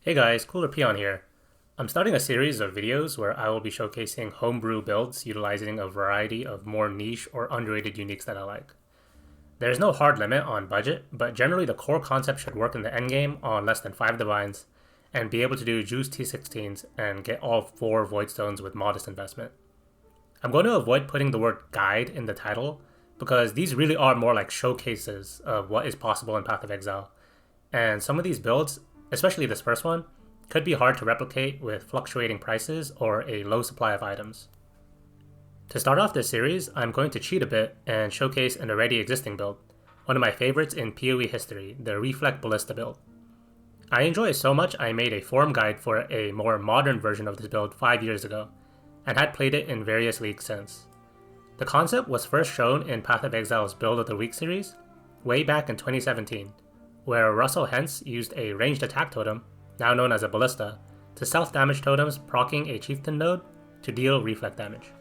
Hey guys, Cooler Peon here. I'm starting a series of videos where I will be showcasing homebrew builds utilizing a variety of more niche or underrated uniques that I like. There's no hard limit on budget, but generally the core concept should work in the endgame on less than 5 divines and be able to do juice T16s and get all 4 void stones with modest investment. I'm going to avoid putting the word guide in the title because these really are more like showcases of what is possible in Path of Exile. And some of these builds, especially this first one, could be hard to replicate with fluctuating prices or a low supply of items. To start off this series, I'm going to cheat a bit and showcase an already existing build, one of my favorites in PoE history, the Reflect Ballista build. I enjoy it so much I made a forum guide for a more modern version of this build 5 years ago, and had played it in various leagues since. The concept was first shown in Path of Exile's Build of the Week series, way back in 2017, where Russell Hentz used a ranged attack totem, now known as a Ballista, to self-damage totems proccing a chieftain node to deal reflect damage.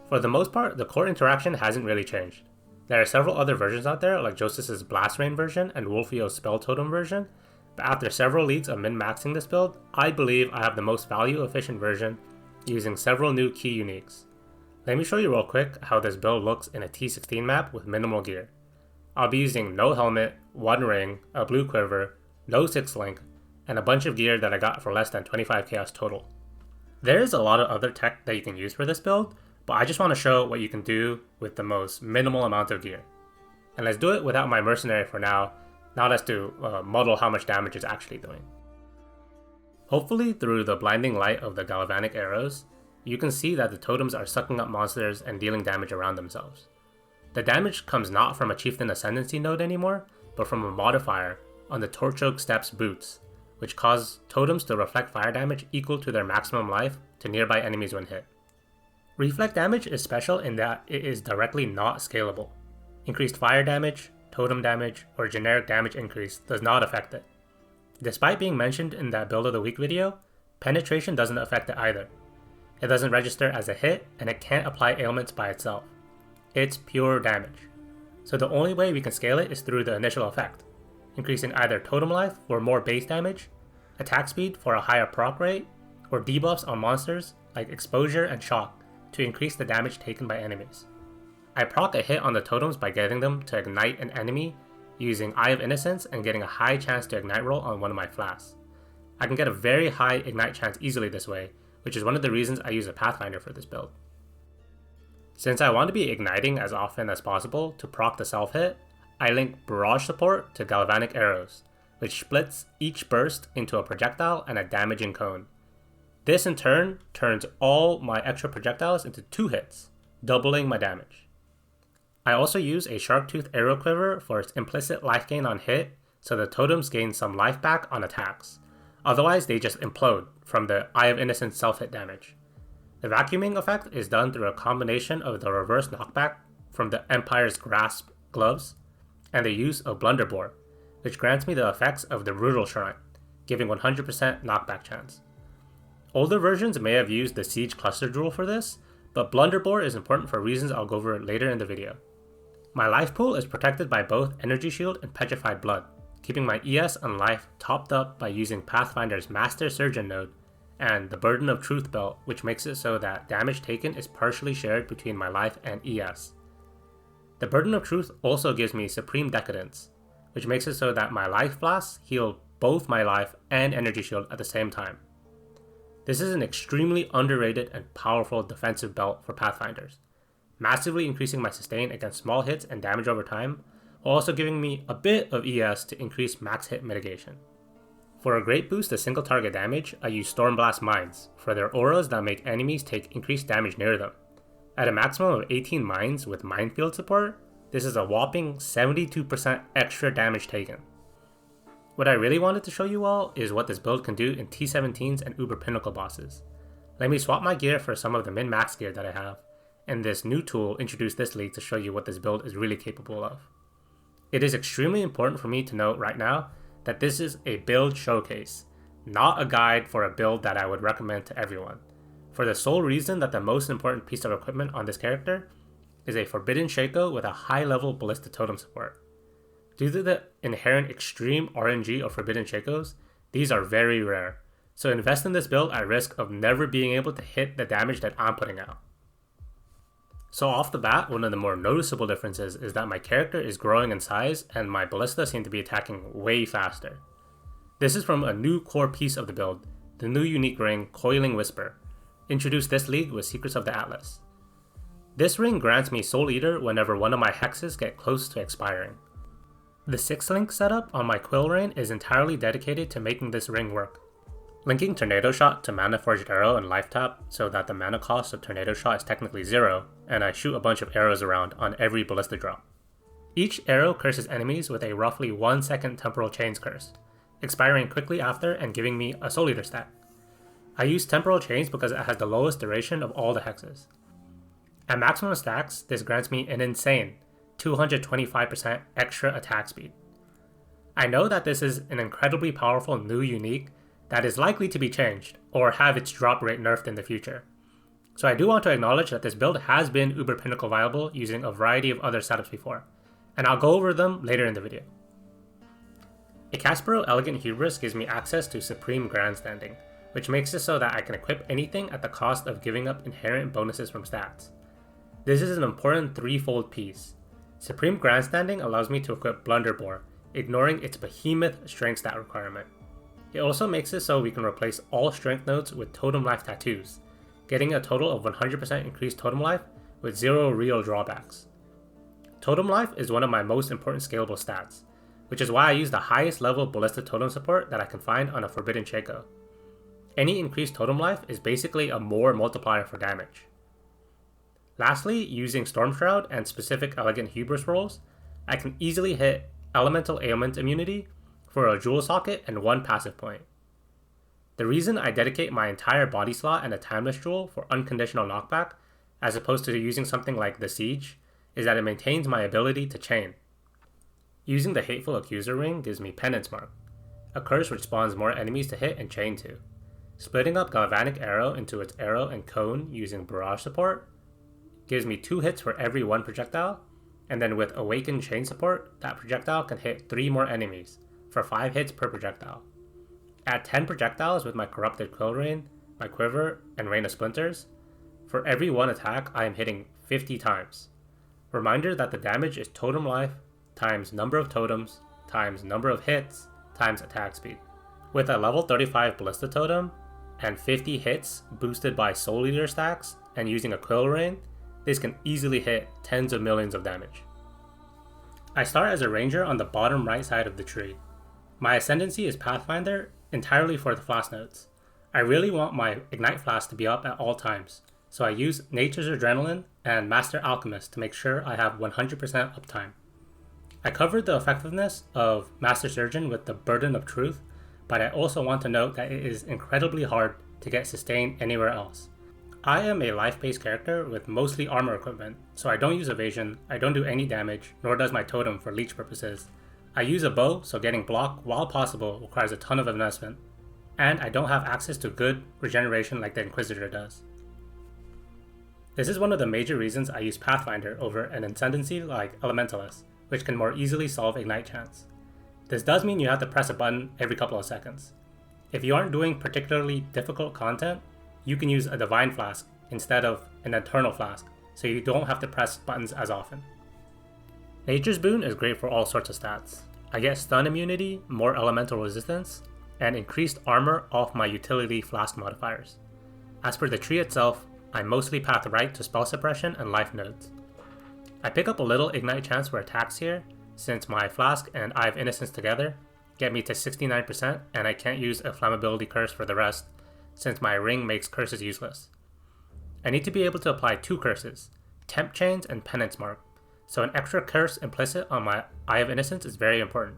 For the most part, the core interaction hasn't really changed. There are several other versions out there, like Joseph's Blast Rain version and Wolfio's Spell Totem version, but after several leagues of min-maxing this build, I believe I have the most value-efficient version using several new key uniques. Let me show you real quick how this build looks in a T16 map with minimal gear. I'll be using no helmet, 1 ring, a blue quiver, no 6 link, and a bunch of gear that I got for less than 25 chaos total. There is a lot of other tech that you can use for this build, but I just want to show what you can do with the most minimal amount of gear. And let's do it without my mercenary for now. Now let's model how much damage it's actually doing. Hopefully through the blinding light of the Galvanic Arrows, you can see that the totems are sucking up monsters and dealing damage around themselves. The damage comes not from a Chieftain Ascendancy node anymore, but from a modifier on the Torchoke Steps boots, which cause totems to reflect fire damage equal to their maximum life to nearby enemies when hit. Reflect damage is special in that it is directly not scalable. Increased fire damage, totem damage, or generic damage increase does not affect it. Despite being mentioned in that Build of the Week video, penetration doesn't affect it either. It doesn't register as a hit, and it can't apply ailments by itself. It's pure damage. So the only way we can scale it is through the initial effect, increasing either totem life for more base damage, attack speed for a higher proc rate, or debuffs on monsters like exposure and shock to increase the damage taken by enemies. I proc a hit on the totems by getting them to ignite an enemy using Eye of Innocence and getting a high chance to ignite roll on one of my flasks. I can get a very high ignite chance easily this way, which is one of the reasons I use a Pathfinder for this build. Since I want to be igniting as often as possible to proc the self hit, I link barrage support to Galvanic Arrows, which splits each burst into a projectile and a damaging cone. This in turn turns all my extra projectiles into 2 hits, doubling my damage. I also use a Sharktooth Arrow Quiver for its implicit life gain on hit, so the totems gain some life back on attacks. Otherwise, they just implode from the Eye of Innocence self-hit damage. The vacuuming effect is done through a combination of the reverse knockback from the Empire's Grasp gloves and the use of Blunderbore, which grants me the effects of the Brutal Shrine, giving 100% knockback chance. Older versions may have used the Siege Cluster Jewel for this, but Blunderbore is important for reasons I'll go over later in the video. My life pool is protected by both Energy Shield and Petrified Blood, keeping my ES and life topped up by using Pathfinder's Master Surgeon node and the Burden of Truth belt, which makes it so that damage taken is partially shared between my life and ES. The Burden of Truth also gives me Supreme Decadence, which makes it so that my life blasts heal both my life and Energy Shield at the same time. This is an extremely underrated and powerful defensive belt for Pathfinders, massively increasing my sustain against small hits and damage over time, while also giving me a bit of ES to increase max hit mitigation. For a great boost to single target damage, I use Stormblast Mines for their auras that make enemies take increased damage near them. At a maximum of 18 mines with Minefield support, this is a whopping 72% extra damage taken. What I really wanted to show you all is what this build can do in T17s and Uber Pinnacle bosses. Let me swap my gear for some of the min-max gear that I have, and this new tool introduced this league to show you what this build is really capable of. It is extremely important for me to note right now that this is a build showcase, not a guide for a build that I would recommend to everyone, for the sole reason that the most important piece of equipment on this character is a Forbidden Shako with a high level Ballista Totem support. Due to the inherent extreme RNG of Forbidden Shakos, these are very rare, so invest in this build at risk of never being able to hit the damage that I'm putting out. So off the bat, one of the more noticeable differences is that my character is growing in size and my ballista seem to be attacking way faster. This is from a new core piece of the build, the new unique ring Coiling Whisper, introduced this league with Secrets of the Atlas. This ring grants me Soul Eater whenever one of my hexes get close to expiring. The 6-link setup on my Quill Rain is entirely dedicated to making this ring work. Linking Tornado Shot to Managoforged Arrow and Life Tap so that the mana cost of Tornado Shot is technically 0, and I shoot a bunch of arrows around on every ballista drop. Each arrow curses enemies with a roughly 1 second Temporal Chains curse, expiring quickly after and giving me a Soul Eater stack. I use Temporal Chains because it has the lowest duration of all the hexes. At maximum stacks, this grants me an insane 225% extra attack speed. I know that this is an incredibly powerful new unique that is likely to be changed or have its drop rate nerfed in the future. So I do want to acknowledge that this build has been uber Pinnacle viable using a variety of other setups before, and I'll go over them later in the video. A Caspero Elegant Hubris gives me access to Supreme Grandstanding, which makes it so that I can equip anything at the cost of giving up inherent bonuses from stats. This is an important threefold piece. Supreme Grandstanding allows me to equip Blunderbore, ignoring its behemoth strength stat requirement. It also makes it so we can replace all strength nodes with Totem Life tattoos, getting a total of 100% increased Totem Life with 0 real drawbacks. Totem Life is one of my most important scalable stats, which is why I use the highest level Ballista Totem support that I can find on a Forbidden Shako. Any increased Totem Life is basically a more multiplier for damage. Lastly, using Storm Shroud and specific Elegant Hubris rolls, I can easily hit Elemental Ailment immunity for a Jewel Socket and 1 passive point. The reason I dedicate my entire body slot and a Timeless Jewel for unconditional knockback, as opposed to using something like the Siege, is that it maintains my ability to chain. Using the Hateful Accuser ring gives me Penance Mark, a curse which spawns more enemies to hit and chain to. Splitting up Galvanic Arrow into its arrow and cone using barrage support gives me 2 hits for every 1 projectile, and then with Awakened Chain support, that projectile can hit 3 more enemies, for 5 hits per projectile. Add 10 projectiles with my Corrupted Quill Rain, my Quiver, and Rain of Splinters. For every 1 attack, I am hitting 50 times. Reminder that the damage is Totem Life times number of totems times number of hits times attack speed. With a level 35 Ballista Totem and 50 hits boosted by Soul Eater stacks and using a Quill Rain, this can easily hit tens of millions of damage. I start as a ranger on the bottom right side of the tree. My ascendancy is Pathfinder entirely for the flask nodes. I really want my Ignite Flask to be up at all times, so I use Nature's Adrenaline and Master Alchemist to make sure I have 100% uptime. I covered the effectiveness of Master Surgeon with the Burden of Truth, but I also want to note that it is incredibly hard to get sustain anywhere else. I am a life-based character with mostly armor equipment, so I don't use evasion, I don't do any damage, nor does my totem for leech purposes. I use a bow, so getting block while possible requires a ton of investment, and I don't have access to good regeneration like the Inquisitor does. This is one of the major reasons I use Pathfinder over an ascendancy like Elementalist, which can more easily solve Ignite chance. This does mean you have to press a button every couple of seconds. If you aren't doing particularly difficult content, you can use a Divine Flask instead of an Eternal Flask, so you don't have to press buttons as often. Nature's Boon is great for all sorts of stats. I get stun immunity, more elemental resistance, and increased armor off my utility flask modifiers. As for the tree itself, I mostly path right to spell suppression and life nodes. I pick up a little ignite chance for attacks here, since my flask and Eye of Innocence together get me to 69% and I can't use a flammability curse for the rest, since my ring makes curses useless. I need to be able to apply 2 curses, Temp Chains and Penance Mark, so an extra curse implicit on my Eye of Innocence is very important.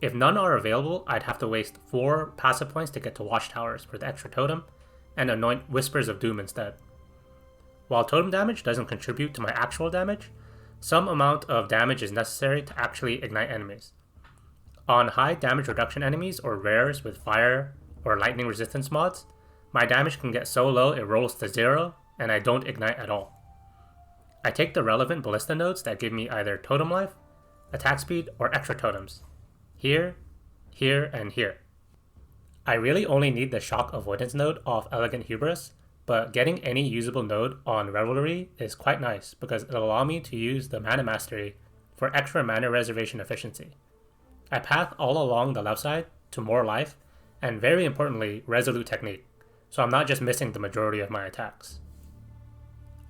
If none are available, I'd have to waste 4 passive points to get to Watchtowers for the extra totem, and anoint Whispers of Doom instead. While totem damage doesn't contribute to my actual damage, some amount of damage is necessary to actually ignite enemies. On high damage reduction enemies or rares with fire or lightning resistance mods, my damage can get so low it rolls to 0 and I don't ignite at all. I take the relevant ballista nodes that give me either totem life, attack speed, or extra totems. Here, here, and here. I really only need the shock avoidance node off Elegant Hubris, but getting any usable node on Revelry is quite nice because it'll allow me to use the Mana Mastery for extra mana reservation efficiency. I path all along the left side to more life, and very importantly, Resolute Technique, so I'm not just missing the majority of my attacks.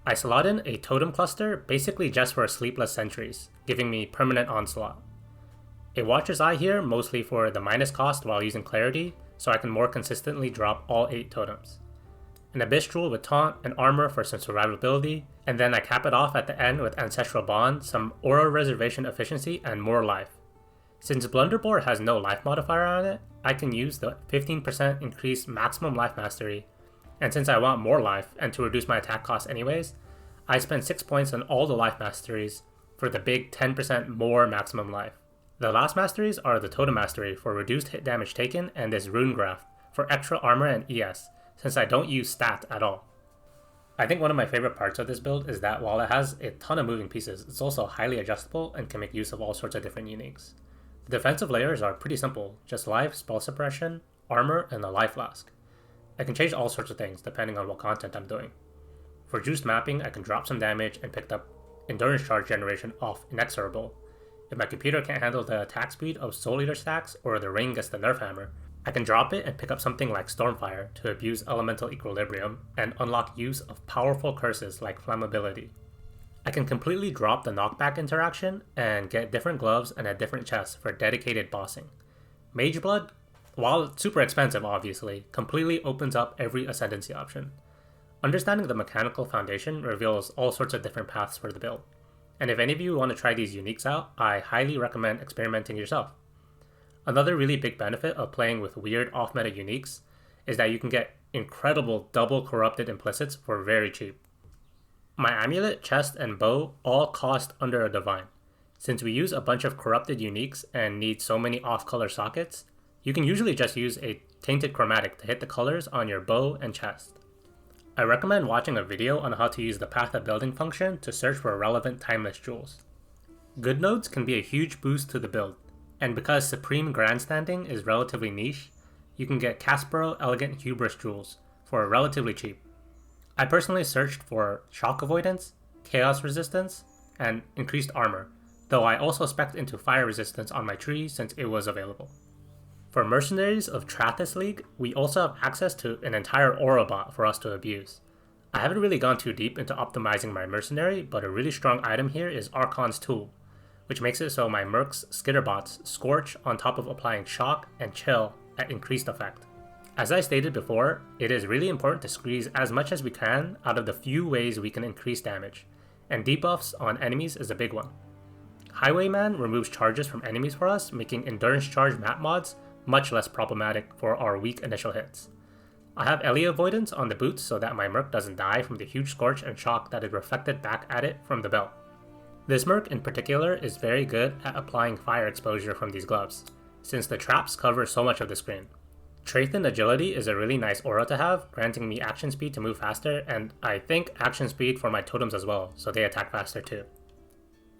I slot in a Totem Cluster basically just for Sleepless Sentries, giving me permanent onslaught. A Watcher's Eye here mostly for the minus cost while using Clarity, so I can more consistently drop all 8 totems. An Abyss Jewel with Taunt and Armor for some survivability, and then I cap it off at the end with Ancestral Bond, some Aura Reservation efficiency, and more life. Since Blunderbore has no life modifier on it, I can use the 15% increased maximum life mastery, and since I want more life and to reduce my attack cost anyways, I spend 6 points on all the life masteries for the big 10% more maximum life. The last masteries are the Totem Mastery for reduced hit damage taken and this Rune Graft for extra armor and ES, since I don't use stat at all. I think one of my favorite parts of this build is that while it has a ton of moving pieces, it's also highly adjustable and can make use of all sorts of different uniques. The defensive layers are pretty simple, just life, spell suppression, armor, and a life flask. I can change all sorts of things depending on what content I'm doing. For juiced mapping, I can drop some damage and pick up endurance charge generation off Inexorable. If my computer can't handle the attack speed of Soul Eater stacks or the ring gets the nerf hammer, I can drop it and pick up something like Stormfire to abuse elemental equilibrium and unlock use of powerful curses like Flammability. I can completely drop the knockback interaction and get different gloves and a different chest for dedicated bossing. Mage Blood, while it's super expensive obviously, completely opens up every ascendancy option. Understanding the mechanical foundation reveals all sorts of different paths for the build. And if any of you want to try these uniques out, I highly recommend experimenting yourself. Another really big benefit of playing with weird off-meta uniques is that you can get incredible double corrupted implicits for very cheap. My amulet, chest, and bow all cost under a divine. Since we use a bunch of corrupted uniques and need so many off-color sockets, you can usually just use a tainted chromatic to hit the colors on your bow and chest. I recommend watching a video on how to use the Path of Building function to search for relevant timeless jewels. Good nodes can be a huge boost to the build, and because Supreme Grandstanding is relatively niche, you can get Caspero Elegant Hubris jewels for relatively cheap. I personally searched for shock avoidance, chaos resistance, and increased armor, though I also spec'd into fire resistance on my tree since it was available. For mercenaries of Trathis League, we also have access to an entire aura bot for us to abuse. I haven't really gone too deep into optimizing my mercenary, but a really strong item here is Archon's Tool, which makes it so my mercs skitterbots scorch on top of applying shock and chill at increased effect. As I stated before, it is really important to squeeze as much as we can out of the few ways we can increase damage, and debuffs on enemies is a big one. Highwayman removes charges from enemies for us, making endurance charge map mods much less problematic for our weak initial hits. I have Ele Avoidance on the boots so that my merc doesn't die from the huge scorch and shock that is reflected back at it from the belt. This merc in particular is very good at applying fire exposure from these gloves, since the traps cover so much of the screen. Trathan Agility is a really nice aura to have, granting me action speed to move faster, and I think action speed for my totems as well, so they attack faster too.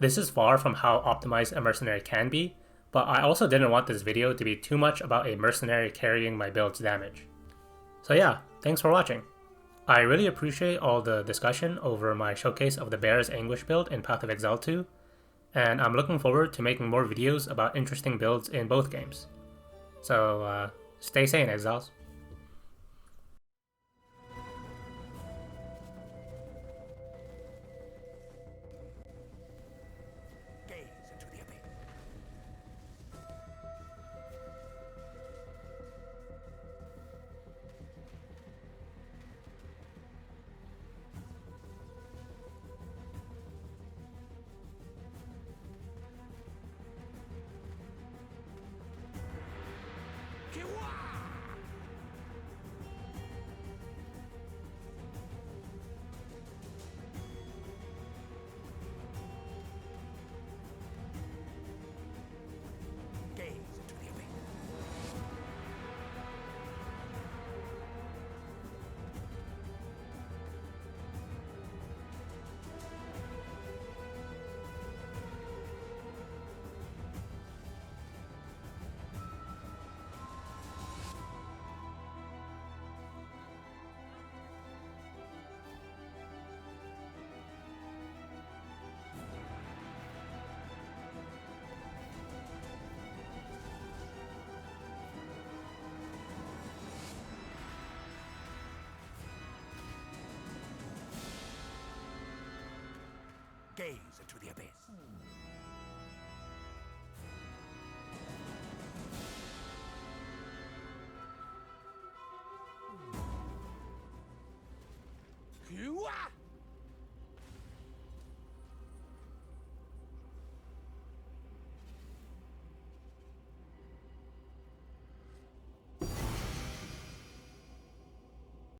This is far from how optimized a mercenary can be, but I also didn't want this video to be too much about a mercenary carrying my build's damage. So yeah, thanks for watching. I really appreciate all the discussion over my showcase of the Bear's Anguish build in Path of Exile 2, and I'm looking forward to making more videos about interesting builds in both games. So stay sane, Exiles. Kiwa! gaze into the abyss.